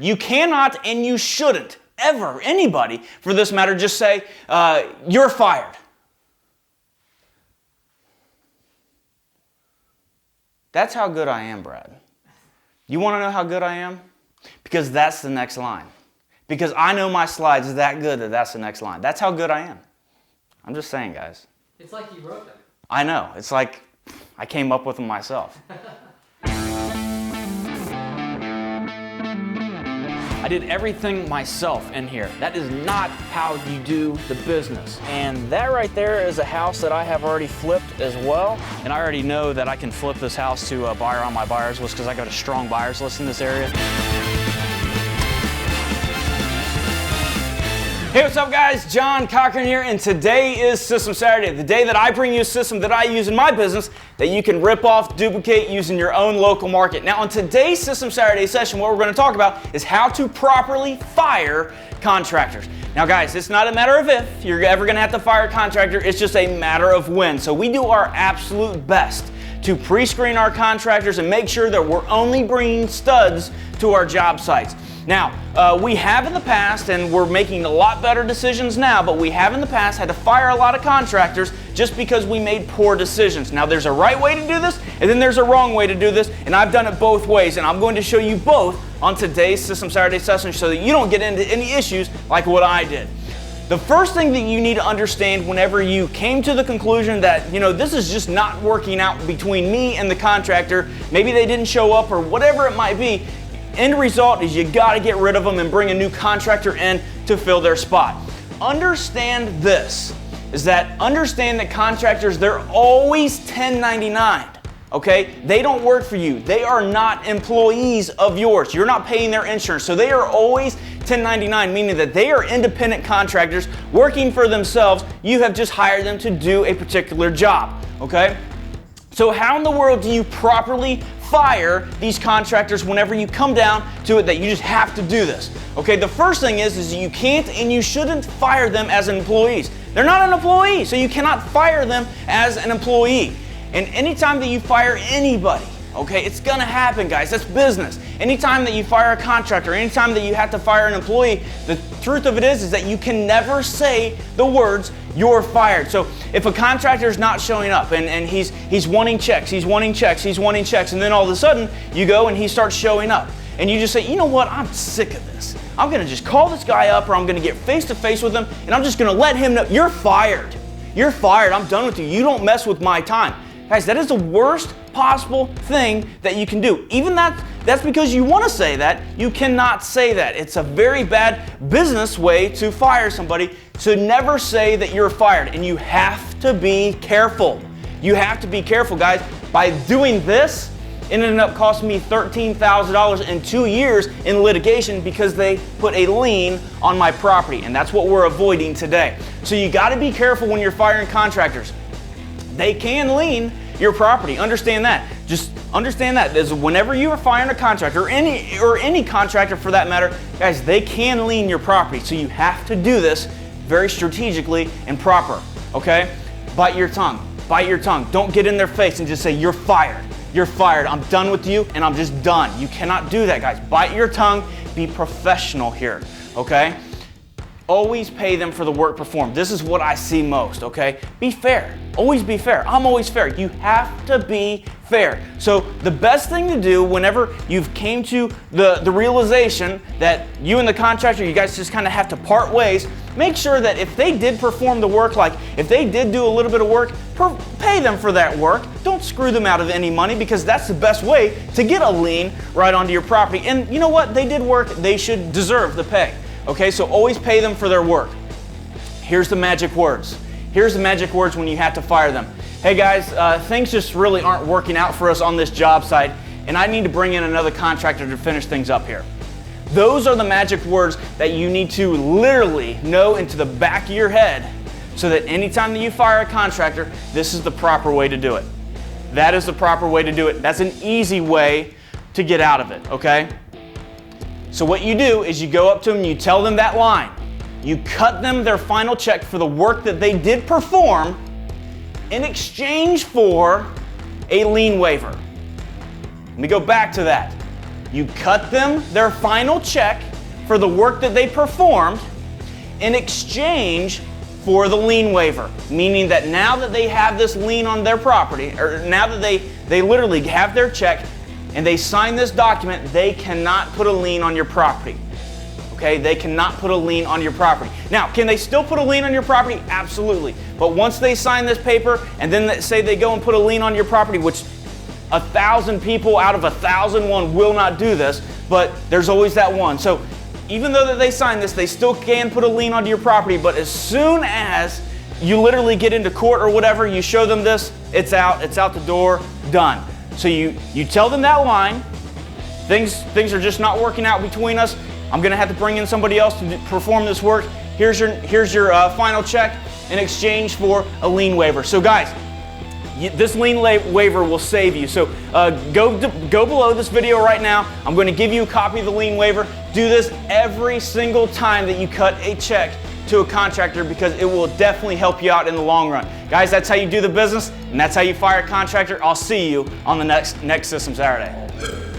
You cannot and you shouldn't ever, anybody for this matter, just say, you're fired. That's how good I am, Brad. You want to know how good I am? Because that's the next line. Because I know my slides that good that that's the next line. That's how good I am. I'm just saying, guys. It's like you wrote them. I know. It's like I came up with them myself. I did everything myself in here. That is not how you do the business. And that right there is a house that I have already flipped as well. And I already know that I can flip this house to a buyer on my buyers list because I got a strong buyers list in this area. Hey, what's up guys? John Cochran here, and today is System Saturday, the day that I bring you a system that I use in my business that you can rip off, duplicate, use in your own local market. Now on today's System Saturday session, what we're going to talk about is how to properly fire contractors. Now guys, it's not a matter of if you're ever going to have to fire a contractor, it's just a matter of when. So we do our absolute best to pre-screen our contractors and make sure that we're only bringing studs to our job sites. Now, we have in the past, and we're making a lot better decisions now, but we have in the past had to fire a lot of contractors just because we made poor decisions. Now, there's a right way to do this, and then there's a wrong way to do this, and I've done it both ways, and I'm going to show you both on today's System Saturday session so that you don't get into any issues like what I did. The first thing that you need to understand whenever you came to the conclusion that, this is just not working out between me and the contractor, maybe they didn't show up or whatever it might be, end result is you got to get rid of them and bring a new contractor in to fill their spot. Understand this, understand that contractors, they're always 1099. Okay? They don't work for you. They are not employees of yours. You're not paying their insurance. So they are always 1099, meaning that they are independent contractors working for themselves. You have just hired them to do a particular job. Okay? So how in the world do you properly fire these contractors whenever you come down to it that you just have to do this? Okay, the first thing is you can't and you shouldn't fire them as employees. They're not an employee, so you cannot fire them as an employee. And anytime that you fire anybody, okay, it's gonna happen, guys. That's business. Anytime that you fire a contractor, anytime that you have to fire an employee, the truth of it is that you can never say the words, "You're fired." So if a contractor is not showing up and he's wanting checks, and then all of a sudden you go and he starts showing up, and you just say, "You know what? I'm sick of this. I'm gonna just call this guy up, or I'm gonna get face to face with him, and I'm just gonna let him know you're fired. You're fired. I'm done with you. You don't mess with my time." Guys, that is the worst possible thing that you can do. Even that's because you want to say that. You cannot say that. It's a very bad business way to fire somebody. So never say that you're fired, and you have to be careful. You have to be careful, guys. By doing this, it ended up costing me $13,000 in 2 years in litigation because they put a lien on my property, and that's what we're avoiding today. So you got to be careful when you're firing contractors. They can lien your property. Understand that. Just understand that. Whenever you are firing a contractor, or any contractor for that matter, guys, they can lien your property. So you have to do this very strategically and proper. Okay? Bite your tongue. Bite your tongue. Don't get in their face and just say, "You're fired. You're fired. I'm done with you, and I'm just done." You cannot do that, guys. Bite your tongue. Be professional here. Okay? Always pay them for the work performed. This is what I see most, okay? Be fair. Always be fair. I'm always fair. You have to be fair. So the best thing to do whenever you've came to the realization that you and the contractor, you guys just kind of have to part ways, make sure that if they did perform the work, like if they did do a little bit of work, pay them for that work. Don't screw them out of any money, because that's the best way to get a lien right onto your property. And you know what? They did work. They should deserve the pay. Okay, so always pay them for their work. Here's the magic words. Here's the magic words when you have to fire them. Hey guys, things just really aren't working out for us on this job site, and I need to bring in another contractor to finish things up here. Those are the magic words that you need to literally know into the back of your head, so that anytime that you fire a contractor, this is the proper way to do it. That is the proper way to do it. That's an easy way to get out of it, okay? So what you do is you go up to them and you tell them that line. You cut them their final check for the work that they did perform in exchange for a lien waiver. Let me go back to that. You cut them their final check for the work that they performed in exchange for the lien waiver, meaning that now that they have this lien on their property, or now that they literally have their check and they sign this document, they cannot put a lien on your property. Okay, they cannot put a lien on your property. Now, can they still put a lien on your property? Absolutely. But once they sign this paper and then say they go and put a lien on your property, which 1,000 people out of 1,001 will not do this, but there's always that one. So even though that they sign this, they still can put a lien onto your property, but as soon as you literally get into court or whatever, you show them this, it's out the door, done. So you tell them that line, things are just not working out between us, I'm gonna have to bring in somebody else to perform this work, here's your final check in exchange for a lien waiver. So guys, this lien waiver will save you. So go below this video right now. I'm going to give you a copy of the lien waiver. Do this every single time that you cut a check to a contractor because it will definitely help you out in the long run. Guys, that's how you do the business and that's how you fire a contractor. I'll see you on the next System Saturday.